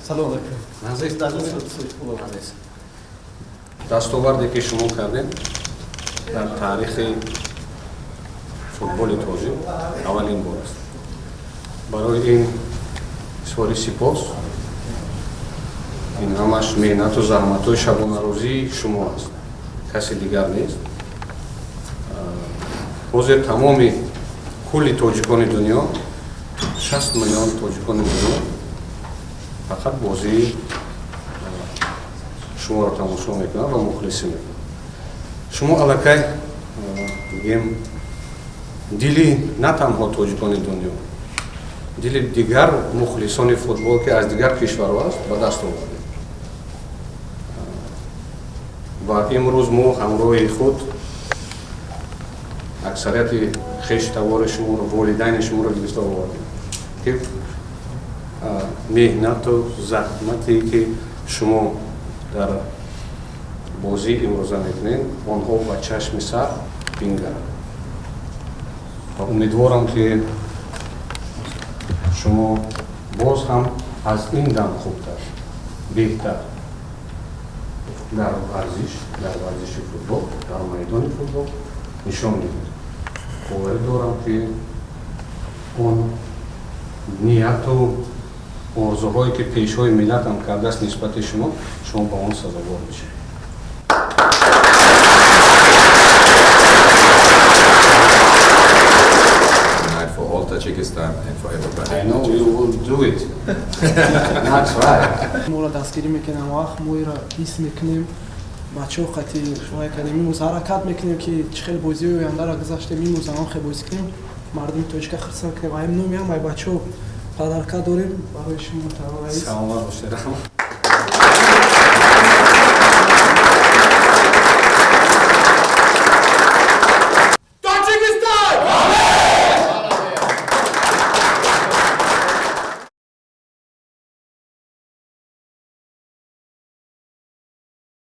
سلام علیکم. دستاوردی که شما کردین در تاریخ فوتبال تاجیک اولین بار است. برای این سواری سپاس. این همش محنت و زحمت و شبانه روزی شما است. کسی دیگر نیست. حاضر تمام کل تاجیکان دنیا 60 میلیون تاجیکان دنیا فقط بازی شما را تماشا میکنن و مخلصی میکنن. شما الکی میگیم دلی نه تنها تاجیکان دنیا، دل دیگر مخلصان فوتبال که از دیگر کشورها است به دست آوردیم. و امروز ما همراه خود اکثریت خویشتوار شما رو، والدین شما رو گرفته آوردیم که محنت و زحمتی که شما در بازی امروزه میکنین آنها با چشم سر بینگرند. و امیدوارم که شما باز هم از این دم خوبتر، بهتر در ورزش فوتبال، در میدان فوتبال نشان میدید. باور دارم که اون نیت و آرزوهایی که پیشوای ملت هم کرده است نسبت شما با اون سزاوار میشید. Tajikistan and for everybody. I know you will do it. That's right. ما را دستگیری میکنیم وقت ما را حس میکنیم بچه ها قطعی شما کنیم میموز حرکت میکنیم که چخیل بازی و آینده را گذاشته میموز هم خیلی بازی کنیم مردم تاجیک خرسان کنیم و هم نومی هم بچه ها حرکت داریم برای شما سلام باشید.